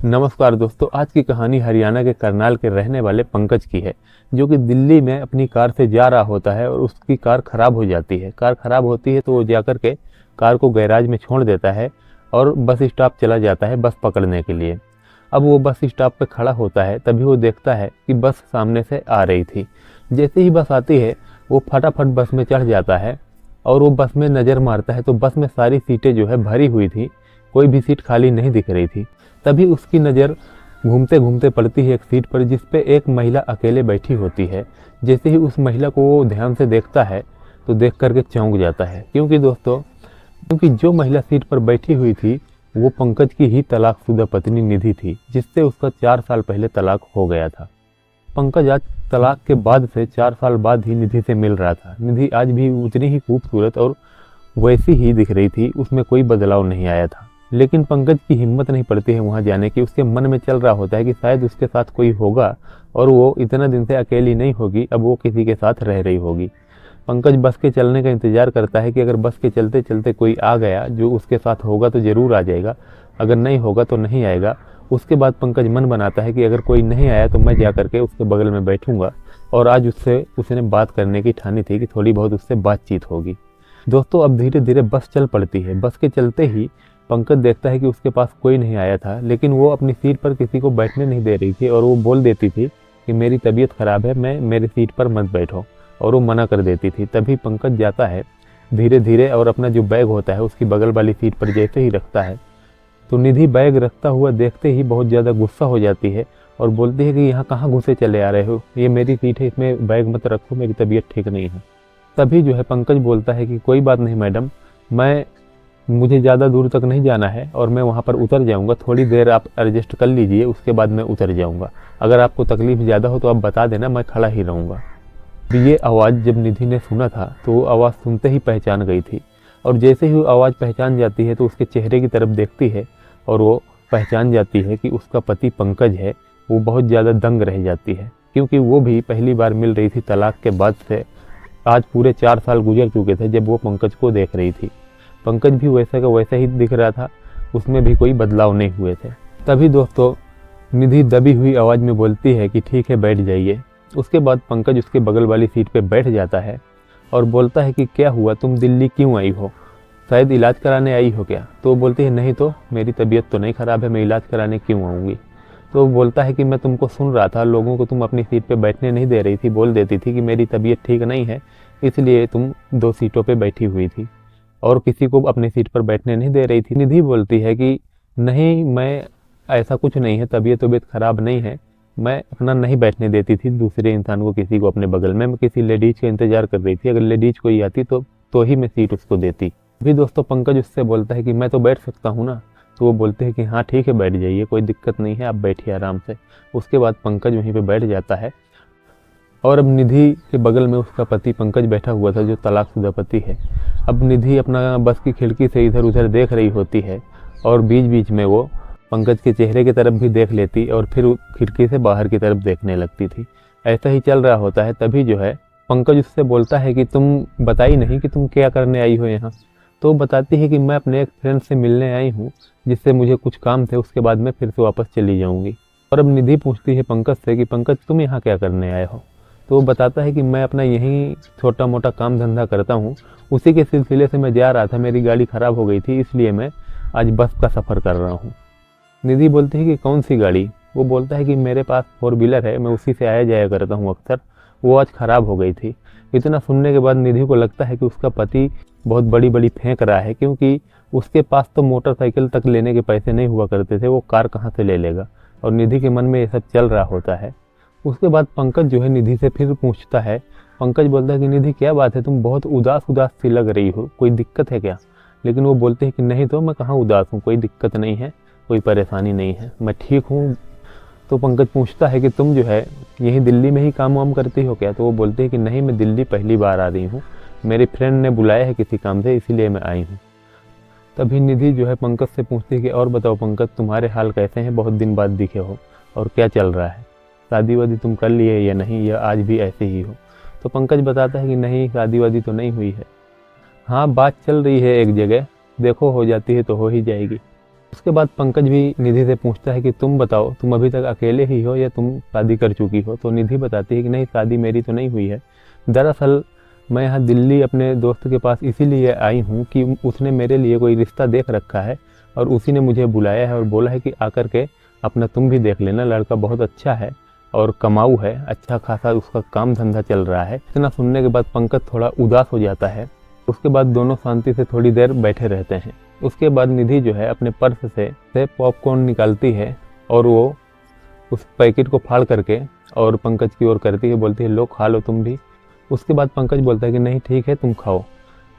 नमस्कार दोस्तों, आज की कहानी हरियाणा के करनाल के रहने वाले पंकज की है, जो कि दिल्ली में अपनी कार से जा रहा होता है और उसकी कार खराब हो जाती है। कार खराब होती है तो वो जाकर के कार को गैराज में छोड़ देता है और बस स्टॉप चला जाता है बस पकड़ने के लिए। अब वो बस स्टॉप पे खड़ा होता है, तभी वो देखता है कि बस सामने से आ रही थी। जैसे ही बस आती है वो फटाफट बस में चढ़ जाता है और वो बस में नज़र मारता है तो बस में सारी सीटें जो है भरी हुई थी, कोई भी सीट खाली नहीं दिख रही थी। तभी उसकी नज़र घूमते घूमते पड़ती है एक सीट पर, जिस पे एक महिला अकेले बैठी होती है। जैसे ही उस महिला को वो ध्यान से देखता है तो देख करके चौंक जाता है, क्योंकि जो महिला सीट पर बैठी हुई थी वो पंकज की ही तलाकशुदा पत्नी निधि थी, जिससे उसका 4 साल पहले तलाक हो गया था। पंकज आज तलाक के बाद से 4 साल बाद ही निधि से मिल रहा था। निधि आज भी उतनी ही खूबसूरत और वैसी ही दिख रही थी, उसमें कोई बदलाव नहीं आया था। लेकिन पंकज की हिम्मत नहीं पड़ती है वहाँ जाने की। उसके मन में चल रहा होता है कि शायद उसके साथ कोई होगा और वो इतना दिन से अकेली नहीं होगी, अब वो किसी के साथ रह रही होगी। पंकज बस के चलने का इंतजार करता है कि अगर बस के चलते चलते कोई आ गया जो उसके साथ होगा तो ज़रूर आ जाएगा, अगर नहीं होगा तो नहीं आएगा। उसके बाद पंकज मन बनाता है कि अगर कोई नहीं आया तो मैं जा करके उसके बगल में बैठूंगा, और आज उसने बात करने की ठानी थी कि थोड़ी बहुत उससे बातचीत होगी। दोस्तों, अब धीरे धीरे बस चल पड़ती है। बस के चलते ही पंकज देखता है कि उसके पास कोई नहीं आया था, लेकिन वो अपनी सीट पर किसी को बैठने नहीं दे रही थी और वो बोल देती थी कि मेरी तबीयत ख़राब है, मेरी सीट पर मत बैठो, और वो मना कर देती थी। तभी पंकज जाता है धीरे धीरे और अपना जो बैग होता है उसकी बगल वाली सीट पर जैसे ही रखता है तो निधि बैग रखता हुआ देखते ही बहुत ज़्यादा गुस्सा हो जाती है और बोलती है कि यहाँ कहाँ घुसे चले आ रहे हो, ये मेरी सीट है, इसमें बैग मत रखो, मेरी तबीयत ठीक नहीं है। तभी जो है पंकज बोलता है कि कोई बात नहीं मैडम, मुझे ज़्यादा दूर तक नहीं जाना है और मैं वहाँ पर उतर जाऊँगा, थोड़ी देर आप एडजस्ट कर लीजिए, उसके बाद मैं उतर जाऊँगा। अगर आपको तकलीफ़ ज़्यादा हो तो आप बता देना, मैं खड़ा ही रहूँगा। ये आवाज़ जब निधि ने सुना था तो वो आवाज़ सुनते ही पहचान गई थी, और जैसे ही वो आवाज़ पहचान जाती है तो उसके चेहरे की तरफ देखती है और वो पहचान जाती है कि उसका पति पंकज है। वो बहुत ज़्यादा दंग रह जाती है, क्योंकि वो भी पहली बार मिल रही थी तलाक के बाद से। आज पूरे 4 साल गुजर चुके थे जब वो पंकज को देख रही थी। पंकज भी वैसा का वैसा ही दिख रहा था, उसमें भी कोई बदलाव नहीं हुए थे। तभी दोस्तों निधि दबी हुई आवाज़ में बोलती है कि ठीक है बैठ जाइए। उसके बाद पंकज उसके बगल वाली सीट पे बैठ जाता है और बोलता है कि क्या हुआ, तुम दिल्ली क्यों आई हो, शायद इलाज कराने आई हो क्या? तो वो बोलती है नहीं तो, मेरी तबीयत तो नहीं ख़राब है, मैं इलाज कराने क्यों आऊँगी। तो वो बोलता है कि मैं तुमको सुन रहा था, लोगों को तुम अपनी सीट पे बैठने नहीं दे रही थी, बोल देती थी कि मेरी तबीयत ठीक नहीं है, इसलिए तुम 2 सीटों पे बैठी हुई थी और किसी को अपनी सीट पर बैठने नहीं दे रही थी। निधि बोलती है कि नहीं, मैं ऐसा कुछ नहीं है, तबीयत ख़राब नहीं है, मैं अपना नहीं बैठने देती थी दूसरे इंसान को, किसी को अपने बगल में। मैं किसी लेडीज़ का इंतज़ार कर रही थी, अगर लेडीज़ कोई आती तो ही मैं सीट उसको देती। भी दोस्तों पंकज उससे बोलता है कि मैं तो बैठ सकता हूँ ना। तो वो बोलते हैं कि हाँ ठीक है, बैठ जाइए, कोई दिक्कत नहीं है, आप बैठिए आराम से। उसके बाद पंकज वहीं पे बैठ जाता है और अब निधि के बगल में उसका पति पंकज बैठा हुआ था, जो तलाकशुदा पति है। अब निधि अपना बस की खिड़की से इधर उधर देख रही होती है और बीच बीच में वो पंकज के चेहरे की तरफ भी देख लेती और फिर खिड़की से बाहर की तरफ देखने लगती थी। ऐसा ही चल रहा होता है। तभी जो है पंकज उससे बोलता है कि तुम बताई नहीं कि तुम क्या करने आई हो यहाँ। तो वो बताती है कि मैं अपने एक फ्रेंड से मिलने आई हूँ, जिससे मुझे कुछ काम थे, उसके बाद मैं फिर से वापस चली जाऊँगी। और अब निधि पूछती है पंकज से कि पंकज तुम यहाँ क्या करने आए हो। तो वो बताता है कि मैं अपना यहीं छोटा मोटा काम धंधा करता हूँ, उसी के सिलसिले से मैं जा रहा था, मेरी गाड़ी ख़राब हो गई थी, इसलिए मैं आज बस का सफ़र कर रहा हूँ। निधि बोलती है कि कौन सी गाड़ी? वो बोलता है कि मेरे पास 4 व्हीलर है, मैं उसी से आया जाया करता हूँ अक्सर, वो आज ख़राब हो गई थी। इतना सुनने के बाद निधि को लगता है कि उसका पति बहुत बड़ी बड़ी फेंक रहा है, क्योंकि उसके पास तो मोटरसाइकिल तक लेने के पैसे नहीं हुआ करते थे, वो कार कहाँ से ले लेगा। और निधि के मन में ये सब चल रहा होता है। उसके बाद पंकज जो है निधि से फिर पूछता है। पंकज बोलता है कि निधि क्या बात है, तुम बहुत उदास उदास सी लग रही हो, कोई दिक्कत है क्या? लेकिन वो बोलते हैं कि नहीं तो, मैं कहाँ उदास हूँ, कोई दिक्कत नहीं है, कोई परेशानी नहीं है, मैं ठीक हूँ। तो पंकज पूछता है कि तुम जो है यहीं दिल्ली में ही काम वाम करती हो क्या? तो वो बोलते हैं कि नहीं, मैं दिल्ली पहली बार आ रही हूँ, मेरी फ्रेंड ने बुलाया है किसी काम से, इसीलिए मैं आई हूँ। तभी निधि जो है पंकज से पूछती है कि और बताओ पंकज, तुम्हारे हाल कैसे हैं, बहुत दिन बाद दिखे हो, और क्या चल रहा है, शादी वादी तुम कर लिए या नहीं, या आज भी ऐसे ही हो? तो पंकज बताता है कि नहीं, शादी वादी तो नहीं हुई है, हाँ बात चल रही है एक जगह, देखो हो जाती है तो हो ही जाएगी। उसके बाद पंकज भी निधि से पूछता है कि तुम बताओ, तुम अभी तक अकेले ही हो या तुम शादी कर चुकी हो। तो निधि बताती है कि नहीं, शादी मेरी तो नहीं हुई है। दरअसल मैं यहाँ दिल्ली अपने दोस्त के पास इसीलिए आई हूँ कि उसने मेरे लिए कोई रिश्ता देख रखा है और उसी ने मुझे बुलाया है और बोला है कि आकर के अपना तुम भी देख लेना, लड़का बहुत अच्छा है और कमाऊ है, अच्छा खासा उसका काम धंधा चल रहा है। इतना सुनने के बाद पंकज थोड़ा उदास हो जाता है। उसके बाद दोनों शांति से थोड़ी देर बैठे रहते हैं। उसके बाद निधि जो है अपने पर्स से पॉपकॉर्न निकालती है और वो उस पैकेट को फाड़ करके और पंकज की ओर करती है, बोलती है लो खा लो तुम भी। उसके बाद पंकज बोलता है कि नहीं ठीक है तुम खाओ।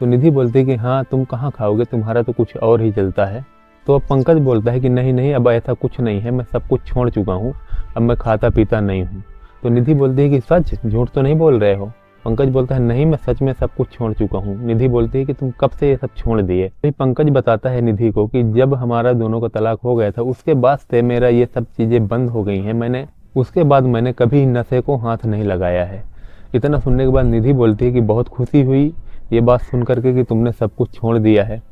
तो निधि बोलती है कि हाँ तुम कहाँ खाओगे, तुम्हारा तो कुछ और ही चलता है। तो अब पंकज बोलता है कि नहीं नहीं, अब ऐसा कुछ नहीं है, मैं सब कुछ छोड़ चुका हूँ, अब मैं खाता पीता नहीं हूँ। तो निधि बोलती है कि सच, झूठ तो नहीं बोल रहे हो। पंकज बोलता है नहीं, मैं सच में सब कुछ छोड़ चुका हूँ। निधि बोलती है कि तुम कब से ये सब छोड़ दिए। फिर पंकज बताता है निधि को कि जब हमारा दोनों का तलाक हो गया था उसके बाद से मेरा ये सब चीज़ें बंद हो गई हैं। उसके बाद मैंने कभी नशे को हाथ नहीं लगाया है। इतना सुनने के बाद निधि बोलती है कि बहुत खुशी हुई ये बात सुन करके कि तुमने सब कुछ छोड़ दिया है।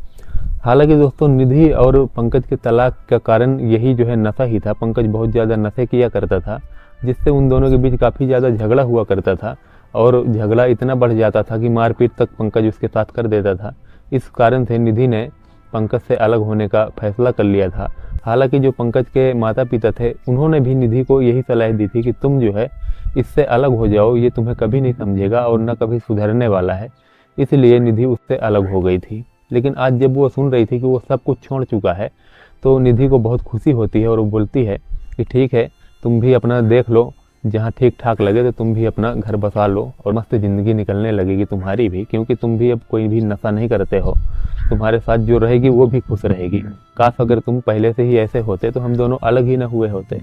हालांकि दोस्तों निधि और पंकज के तलाक का कारण यही जो है नशा ही था। पंकज बहुत ज़्यादा नशे किया करता था, जिससे उन दोनों के बीच काफ़ी ज़्यादा झगड़ा हुआ करता था और झगड़ा इतना बढ़ जाता था कि मारपीट तक पंकज उसके साथ कर देता था। इस कारण से निधि ने पंकज से अलग होने का फैसला कर लिया था। हालांकि जो पंकज के माता पिता थे उन्होंने भी निधि को यही सलाह दी थी कि तुम जो है इससे अलग हो जाओ, ये तुम्हें कभी नहीं समझेगा और न कभी सुधरने वाला है। इसलिए निधि उससे अलग हो गई थी। लेकिन आज जब वो सुन रही थी कि वो सब कुछ छोड़ चुका है तो निधि को बहुत खुशी होती है और वो बोलती है कि ठीक है तुम भी अपना देख लो, जहाँ ठीक ठाक लगे तो तुम भी अपना घर बसा लो और मस्त ज़िंदगी निकलने लगेगी तुम्हारी भी, क्योंकि तुम भी अब कोई भी नशा नहीं करते हो। तुम्हारे साथ जो रहेगी वो भी खुश रहेगी। काश अगर तुम पहले से ही ऐसे होते तो हम दोनों अलग ही ना हुए होते।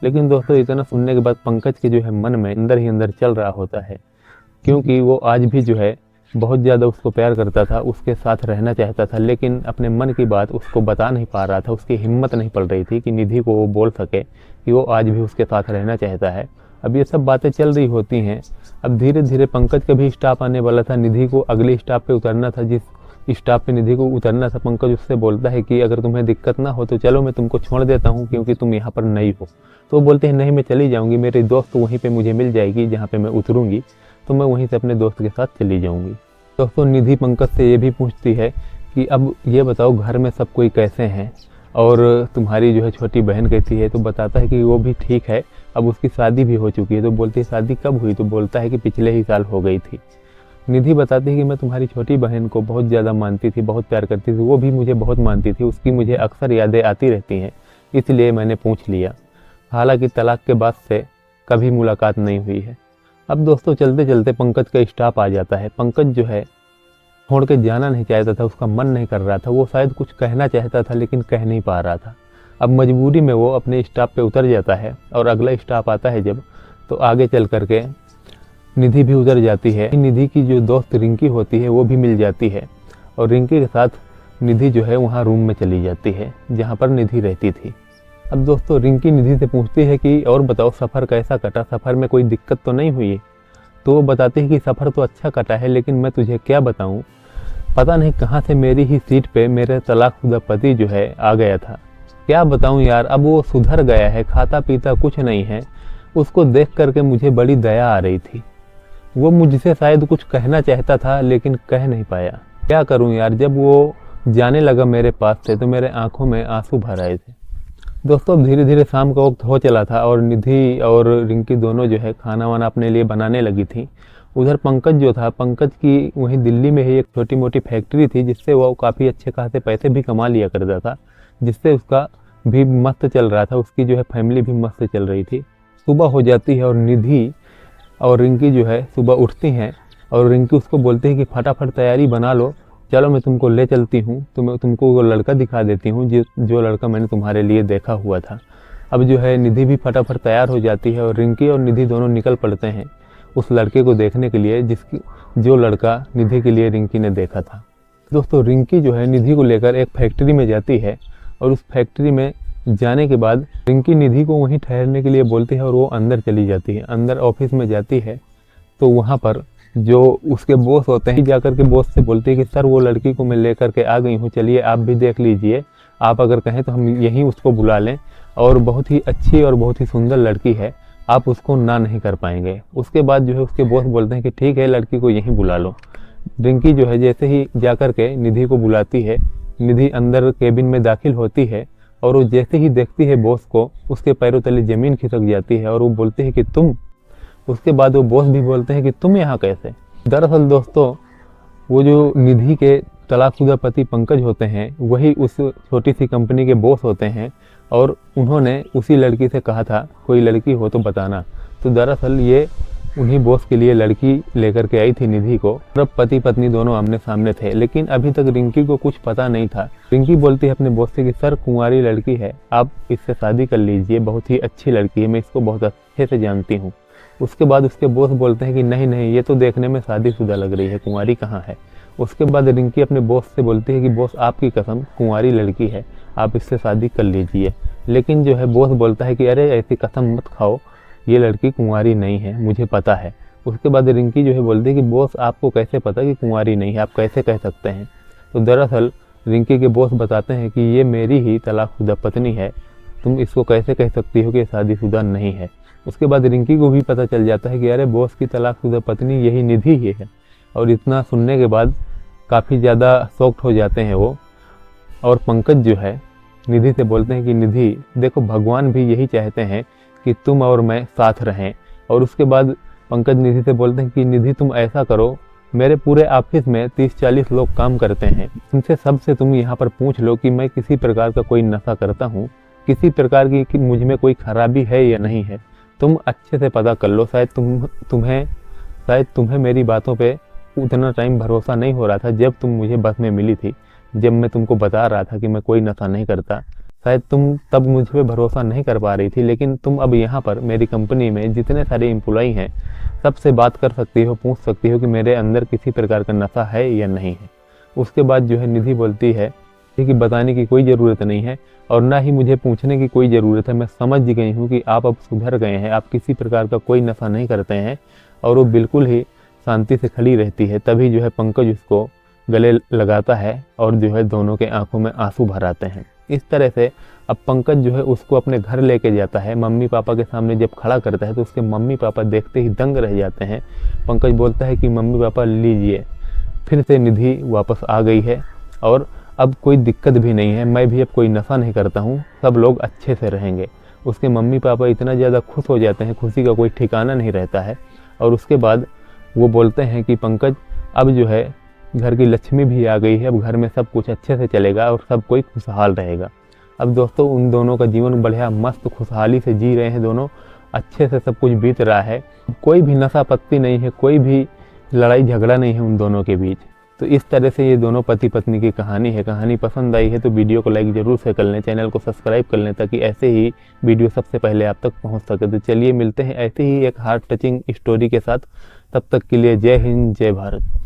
लेकिन दोस्तों इतना सुनने के बाद पंकज के जो है मन में अंदर ही अंदर चल रहा होता है, क्योंकि वो आज भी जो है बहुत ज़्यादा उसको प्यार करता था, उसके साथ रहना चाहता था, लेकिन अपने मन की बात उसको बता नहीं पा रहा था। उसकी हिम्मत नहीं पड़ रही थी कि निधि को वो बोल सके कि वो आज भी उसके साथ रहना चाहता है। अब ये सब बातें चल रही होती हैं। अब धीरे धीरे पंकज का भी स्टॉप आने वाला था, निधि को अगले स्टॉप पे उतरना था। जिस स्टॉप पे निधि को उतरना था पंकज उससे बोलता है कि अगर तुम्हें दिक्कत ना हो तो चलो मैं तुमको छोड़ देता हूँ, क्योंकि तुम यहाँ पर नई हो। तो वो बोलते हैं नहीं मैं चली जाऊँगी, मेरी दोस्त वहीं पर मुझे मिल जाएगी, जहाँ पर मैं उतरूँगी तो मैं वहीं से अपने दोस्त के साथ चली जाऊँगी। दोस्तों निधि पंकज से ये भी पूछती है कि अब ये बताओ घर में सब कोई कैसे हैं और तुम्हारी जो है छोटी बहन कैसी है। तो बताता है कि वो भी ठीक है, अब उसकी शादी भी हो चुकी है। तो बोलती है शादी कब हुई। तो बोलता है कि पिछले ही साल हो गई थी। निधि बताती है कि मैं तुम्हारी छोटी बहन को बहुत ज़्यादा मानती थी, बहुत प्यार करती थी, वो भी मुझे बहुत मानती थी, उसकी मुझे अक्सर यादें आती रहती हैं, इसलिए मैंने पूछ लिया। हालांकि तलाक के बाद से कभी मुलाकात नहीं हुई है। अब दोस्तों चलते चलते पंकज का स्टॉप आ जाता है। पंकज जो है छोड़ के जाना नहीं चाहता था, उसका मन नहीं कर रहा था, वो शायद कुछ कहना चाहता था लेकिन कह नहीं पा रहा था। अब मजबूरी में वो अपने स्टॉप पे उतर जाता है और अगला स्टॉप आता है जब, तो आगे चल करके निधि भी उतर जाती है। निधि की जो दोस्त रिंकी होती है वो भी मिल जाती है और रिंकी के साथ निधि जो है वहाँ रूम में चली जाती है जहाँ पर निधि रहती थी। अब दोस्तों रिंकी निधि से पूछती है कि और बताओ सफ़र कैसा कटा, सफ़र में कोई दिक्कत तो नहीं हुई। तो वो बताती है कि सफ़र तो अच्छा कटा है, लेकिन मैं तुझे क्या बताऊं, पता नहीं कहाँ से मेरी ही सीट पे मेरे तलाकशुदा पति जो है आ गया था। क्या बताऊं यार, अब वो सुधर गया है, खाता पीता कुछ नहीं है। उसको देख करके मुझे बड़ी दया आ रही थी। वो मुझसे शायद कुछ कहना चाहता था लेकिन कह नहीं पाया। क्या करूं यार, जब वो जाने लगा मेरे पास से तो मेरे आंखों में आंसू भर आए थे। दोस्तों धीरे धीरे शाम का वक्त हो चला था और निधि और रिंकी दोनों जो है खाना वाना अपने लिए बनाने लगी थी। उधर पंकज जो था, पंकज की वहीं दिल्ली में ही एक छोटी मोटी फैक्ट्री थी जिससे वो काफ़ी अच्छे खासे पैसे भी कमा लिया करता था, जिससे उसका भी मस्त चल रहा था, उसकी जो है फैमिली भी मस्त चल रही थी। सुबह हो जाती है और निधि और रिंकी जो है सुबह उठती हैं और रिंकी उसको बोलती है कि फटाफट तैयारी बना लो, चलो मैं तुमको ले चलती हूँ, तो मैं तुमको वो लड़का दिखा देती हूँ जो लड़का मैंने तुम्हारे लिए देखा हुआ था। अब जो है निधि भी फटाफट तैयार हो जाती है और रिंकी और निधि दोनों निकल पड़ते हैं उस लड़के को देखने के लिए जो लड़का निधि के लिए रिंकी ने देखा था। दोस्तों रिंकी जो है निधि को लेकर एक फैक्ट्री में जाती है और उस फैक्ट्री में जाने के बाद रिंकी निधि को वहीं ठहरने के लिए बोलती है और वो अंदर चली जाती है। अंदर ऑफिस में जाती है तो वहाँ पर जो उसके बॉस होते हैं जाकर के बॉस से बोलती है कि सर वो लड़की को मैं लेकर के आ गई हूँ, चलिए आप भी देख लीजिए, आप अगर कहें तो हम यहीं उसको बुला लें, और बहुत ही अच्छी और बहुत ही सुंदर लड़की है, आप उसको ना नहीं कर पाएंगे। उसके बाद जो है उसके बॉस बोलते हैं कि ठीक है, लड़की को यहीं बुला लो। रिंकी जो है जैसे ही जाकर के निधि को बुलाती है, निधि अंदर केबिन में दाखिल होती है और वो जैसे ही देखती है बॉस को, उसके पैरों तले जमीन खिसक जाती है और वो बोलती है कि तुम। उसके बाद वो बॉस भी बोलते हैं कि तुम यहाँ कैसे। दरअसल दोस्तों, वो जो निधि के तलाकशुदा पति पंकज होते हैं, वही उस छोटी सी कंपनी के बॉस होते हैं, और उन्होंने उसी लड़की से कहा था कोई लड़की हो तो बताना। तो दरअसल ये उन्हीं बॉस के लिए लड़की लेकर के आई थी निधि को। अब पति पत्नी दोनों आमने सामने थे, लेकिन अभी तक रिंकी को कुछ पता नहीं था। रिंकी बोलती है अपने बॉस से कि सर, कुंवारी लड़की है, आप इससे शादी कर लीजिए, बहुत ही अच्छी लड़की है, मैं इसको बहुत अच्छे से जानती हूँ। उसके बाद उसके बॉस बोलते हैं कि नहीं नहीं, ये तो देखने में शादीशुदा लग रही है, कुंवारी कहाँ है। उसके बाद रिंकी अपने बॉस से बोलती है कि बॉस, आपकी कसम, कुंवारी लड़की है, आप इससे शादी कर लीजिए। लेकिन जो है बॉस बोलता है कि अरे ऐसी कसम मत खाओ, ये लड़की कुंवारी नहीं है, मुझे पता है। उसके बाद रिंकी जो है बोलती है कि बॉस, आपको कैसे पता कि कुंवारी नहीं है, आप कैसे कह सकते हैं। तो दरअसल रिंकी के बॉस बताते हैं कि ये मेरी ही तलाकशुदा पत्नी है, तुम इसको कैसे कह सकती हो कि शादीशुदा नहीं है। उसके बाद रिंकी को भी पता चल जाता है कि अरे बॉस की तलाकशुदा पत्नी यही निधि ही है। और इतना सुनने के बाद काफ़ी ज़्यादा शॉक्ड हो जाते हैं वो। और पंकज जो है निधि से बोलते हैं कि निधि देखो, भगवान भी यही चाहते हैं कि तुम और मैं साथ रहें। और उसके बाद पंकज निधि से बोलते हैं कि निधि, तुम ऐसा करो, मेरे पूरे ऑफिस में 30-40 लोग काम करते हैं, उनसे सबसे तुम यहाँ पर पूछ लो कि मैं किसी प्रकार का कोई नशा करता हूँ, किसी प्रकार की कि मुझ में कोई खराबी है या नहीं है। तुम अच्छे से पता कर लो, शायद तुम्हें मेरी बातों पे उतना टाइम भरोसा नहीं हो रहा था जब तुम मुझे बस में मिली थी, जब मैं तुमको बता रहा था कि मैं कोई नशा नहीं करता, शायद तुम तब मुझ पे भरोसा नहीं कर पा रही थी। लेकिन तुम अब यहाँ पर मेरी कंपनी में जितने सारे एम्प्लॉई हैं, सबसे बात कर सकती हो, पूछ सकती हो कि मेरे अंदर किसी प्रकार का नशा है या नहीं है। उसके बाद जो है निधि बोलती है कि बताने की कोई ज़रूरत नहीं है और ना ही मुझे पूछने की कोई ज़रूरत है, मैं समझ गई हूँ कि आप अब सुधर गए हैं, आप किसी प्रकार का कोई नशा नहीं करते हैं। और वो बिल्कुल ही शांति से खड़ी रहती है। तभी जो है पंकज उसको गले लगाता है और जो है दोनों के आंखों में आंसू भर आते हैं। इस तरह से अब पंकज जो है उसको अपने घर लेके जाता है। मम्मी पापा के सामने जब खड़ा करता है तो उसके मम्मी पापा देखते ही दंग रह जाते हैं। पंकज बोलता है कि मम्मी पापा लीजिए, फिर से निधि वापस आ गई है और अब कोई दिक्कत भी नहीं है, मैं भी अब कोई नशा नहीं करता हूँ, सब लोग अच्छे से रहेंगे। उसके मम्मी पापा इतना ज़्यादा खुश हो जाते हैं, खुशी का कोई ठिकाना नहीं रहता है। और उसके बाद वो बोलते हैं कि पंकज, अब जो है घर की लक्ष्मी भी आ गई है, अब घर में सब कुछ अच्छे से चलेगा और सब कोई खुशहाल रहेगा। अब दोस्तों, उन दोनों का जीवन बढ़िया मस्त खुशहाली से जी रहे हैं, दोनों अच्छे से सब कुछ बीत रहा है, कोई भी नशा पत्ती नहीं है, कोई भी लड़ाई झगड़ा नहीं है उन दोनों के बीच। तो इस तरह से ये दोनों पति पत्नी की कहानी है। कहानी पसंद आई है तो वीडियो को लाइक ज़रूर से कर लें, चैनल को सब्सक्राइब कर लें ताकि ऐसे ही वीडियो सबसे पहले आप तक पहुंच सके। तो चलिए मिलते हैं ऐसे ही एक हार्ट टचिंग स्टोरी के साथ। तब तक के लिए जय हिंद, जय भारत।